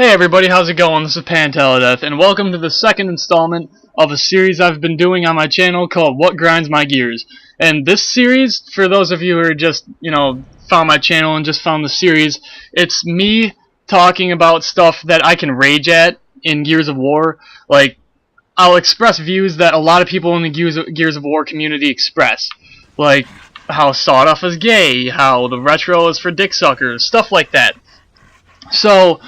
Hey everybody, how's it going? This is Panteledeth, and welcome to the second installment of a series I've been doing on my channel called What Grinds My Gears. And this series, for those of you who are just, found my channel and just found the series, it's me talking about stuff that I can rage at in Gears of War. Like, I'll express views that a lot of people in the Gears of War community express. Like, how Sawdi is gay, how the retro is for dick suckers, stuff like that. So,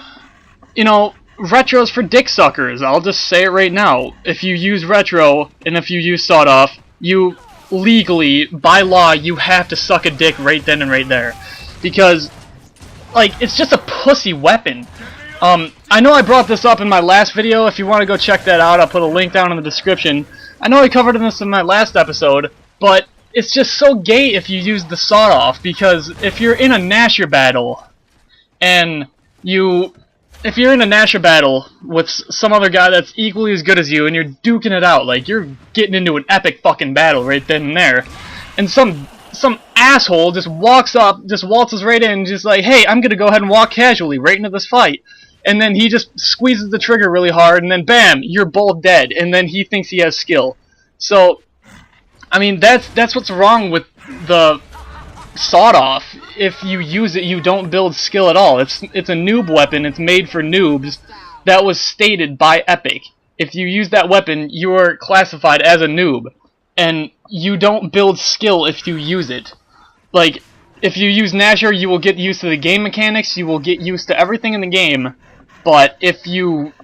retro's for dick suckers. I'll just say it right now. If you use retro, and if you use Sawdi, you legally, by law, you have to suck a dick right then and right there. Because, it's just a pussy weapon. I know I brought this up in my last video. If you want to go check that out, I'll put a link down in the description. I know I covered this in my last episode, but it's just so gay if you use the Sawdi, because if you're in a Nasher battle, and if you're in a Nasher battle with some other guy that's equally as good as you, and you're duking it out, like, you're getting into an epic fucking battle right then and there, and some asshole just walks up, just waltzes right in, just like, hey, I'm gonna go ahead and walk casually right into this fight, and then he just squeezes the trigger really hard, and then bam, you're both dead, and then he thinks he has skill. So, I mean, that's what's wrong with the Sawdi. If you use it, you don't build skill at all. It's a noob weapon. It's made for noobs. That was stated by Epic. If you use that weapon, you are classified as a noob, and you don't build skill if you use it. Like, if you use Nasher, you will get used to the game mechanics. You will get used to everything in the game. But if you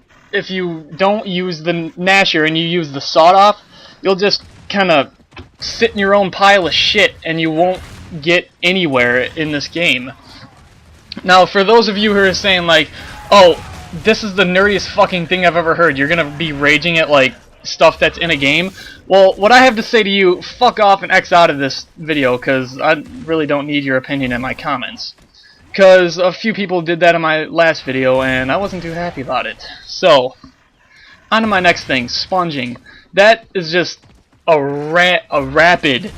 don't use the Nasher and you use the Sawdi, you'll just kind of sit in your own pile of shit, and you won't get anywhere in this game. Now, for those of you who are saying, like, oh, this is the nerdiest fucking thing I've ever heard, you're gonna be raging at, like, stuff that's in a game, well, what I have to say to you, fuck off and X out of this video, because I really don't need your opinion in my comments. Because a few people did that in my last video, and I wasn't too happy about it. So, on to my next thing, sponging. That is just a rapid,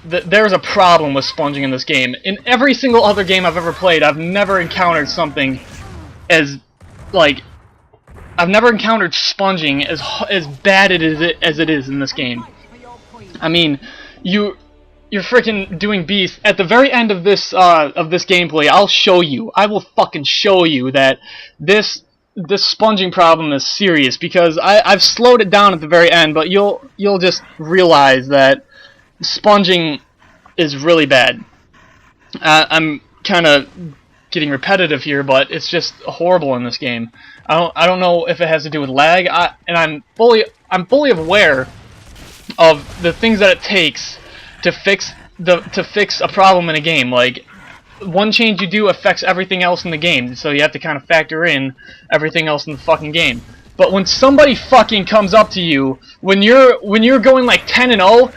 there's a problem with sponging in this game. In every single other game I've ever played, I've never encountered something as, I've never encountered sponging as bad as it is in this game. I mean, you're freaking doing beast. At the very end of this gameplay, I will fucking show you that this sponging problem is serious, because I've slowed it down at the very end, but you'll just realize that sponging is really bad. I'm kind of getting repetitive here, but it's just horrible in this game. I don't know if it has to do with lag, and I'm fully aware of the things that it takes to fix a problem in a game. Like, one change you do affects everything else in the game, so you have to kind of factor in everything else in the fucking game. But when somebody fucking comes up to you, when you're going like 10-0,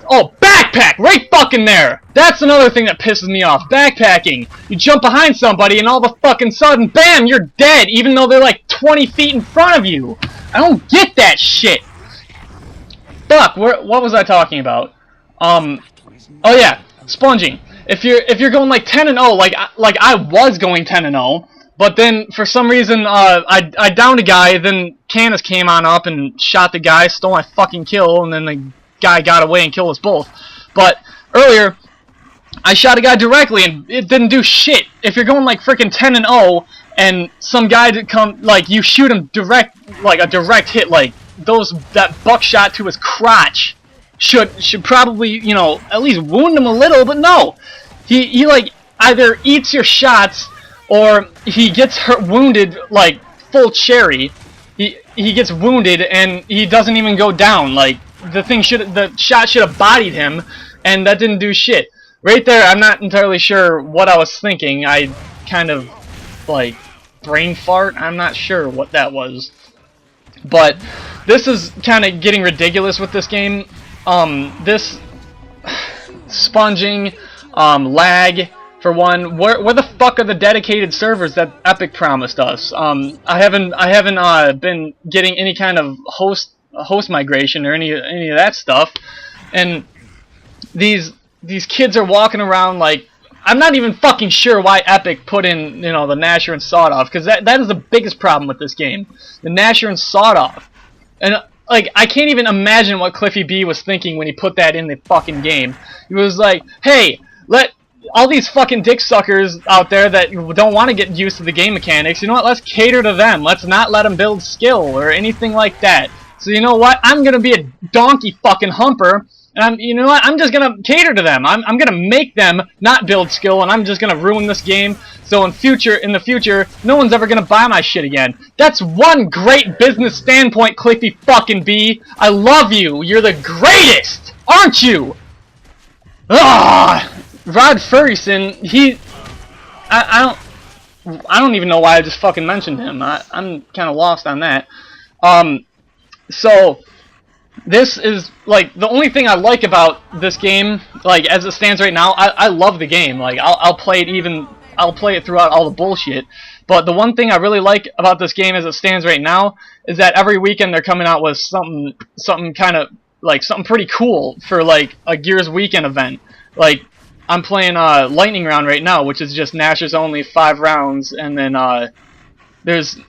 oh, backpack right fucking there. That's another thing that pisses me off. Backpacking. You jump behind somebody and all of a fucking sudden, bam, you're dead, even though they're like 20 feet in front of you. I don't get that shit. Fuck, what was I talking about? Oh yeah, sponging. If you're going like 10-0, like I was going 10-0, but then for some reason I downed a guy, then Canis came on up and shot the guy, stole my fucking kill, and then the guy got away and killed us both. But earlier I shot a guy directly and it didn't do shit. If you're going like freaking 10-0 and some guy you shoot him direct, like a direct hit, like that buckshot to his crotch should probably, at least wound him a little, but no. He like either eats your shots or he gets wounded like full cherry. He gets wounded and he doesn't even go down. Like, the shot should have bodied him, and that didn't do shit. Right there, I'm not entirely sure what I was thinking. I kind of like brain fart. I'm not sure what that was. But this is kind of getting ridiculous with this game. This sponging, lag, for one. Where the fuck are the dedicated servers that Epic promised us? I haven't been getting any kind of host migration or any of that stuff, and these kids are walking around like I'm not even fucking sure why Epic put in, you know, the Gnasher and Sawed Off, because that is the biggest problem with this game. The Gnasher and Sawed Off. And, like, I can't even imagine what Cliffy B was thinking when he put that in the fucking game. He was like, hey, let all these fucking dick suckers out there that don't want to get used to the game mechanics, you know what, let's cater to them. Let's not let them build skill or anything like that. So you know what, I'm gonna be a donkey fucking humper, and you know what, I'm just gonna cater to them. I'm gonna make them not build skill, and I'm just gonna ruin this game, so in the future, no one's ever gonna buy my shit again. That's one great business standpoint, Cliffy fucking B. I love you. You're the greatest, aren't you? Ugh! Rod Ferguson, I don't even know why I just fucking mentioned him. I'm kind of lost on that. So this is like the only thing I like about this game, like as it stands right now. I love the game. Like I'll play it throughout all the bullshit. But the one thing I really like about this game as it stands right now is that every weekend they're coming out with something kind of like something pretty cool for like a Gears weekend event. Like I'm playing Lightning Round right now, which is just Gnashers only 5 rounds, and then there's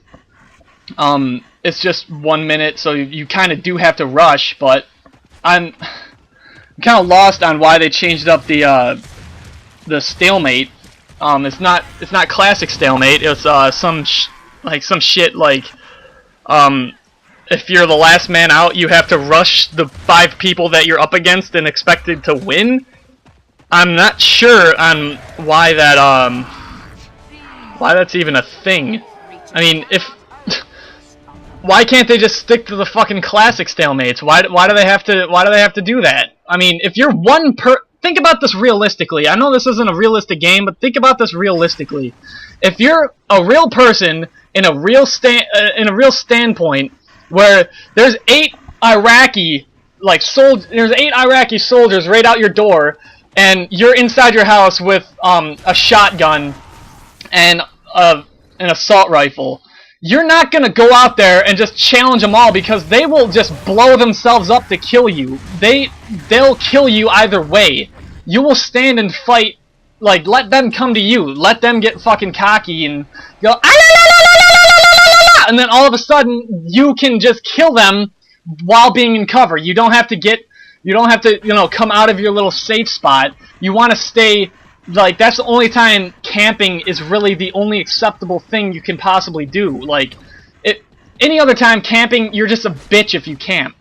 it's just 1 minute, so you kind of do have to rush. But I'm kind of lost on why they changed up the stalemate. It's not classic stalemate. It's some shit like if you're the last man out, you have to rush the 5 people that you're up against and expected to win. I'm not sure on why that's even a thing. I mean, why can't they just stick to the fucking classic stalemates? Why do they have to do that? I mean, if you're think about this realistically. I know this isn't a realistic game, but think about this realistically. If you're a real person in a real standpoint where there's 8 Iraqi soldiers right out your door, and you're inside your house with a shotgun and an assault rifle, you're not gonna go out there and just challenge them all, because they will just blow themselves up to kill you. They'll kill you either way. You will stand and fight. Like, let them come to you. Let them get fucking cocky and go, ah, and then all of a sudden you can just kill them while being in cover. You don't have to, you know, come out of your little safe spot. You want to stay, like, that's the only time camping is really the only acceptable thing you can possibly do. Like, any other time camping, you're just a bitch if you camp.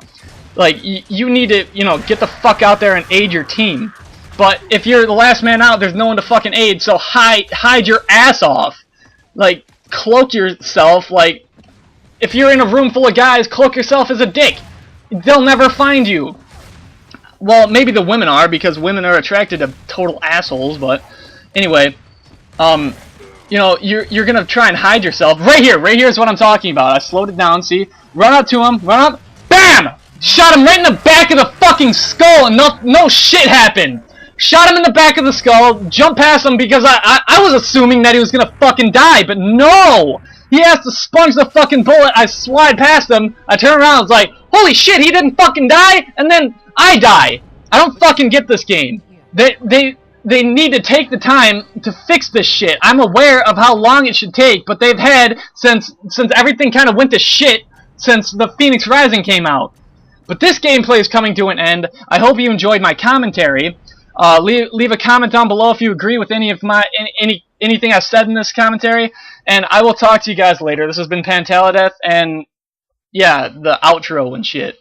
Like, you need to, you know, get the fuck out there and aid your team. But if you're the last man out, there's no one to fucking aid, so hide your ass off. Like, cloak yourself. Like, if you're in a room full of guys, cloak yourself as a dick. They'll never find you. Well, maybe the women are, because women are attracted to total assholes, but anyway, you know, you're gonna try and hide yourself. Right here is what I'm talking about. I slowed it down, see? Run up to him, run up, BAM! Shot him right in the back of the fucking skull, and no shit happened. Shot him in the back of the skull, jumped past him because I was assuming that he was gonna fucking die, but no! He has to sponge the fucking bullet. I slide past him, I turn around, it's like, holy shit, he didn't fucking die, and then I die. I don't fucking get this game. They need to take the time to fix this shit. I'm aware of how long it should take, but they've had since everything kind of went to shit since the Phoenix Rising came out. But this gameplay is coming to an end. I hope you enjoyed my commentary. Leave a comment down below if you agree with any of my anything I said in this commentary, and I will talk to you guys later. This has been Pantalideth, and yeah, the outro and shit.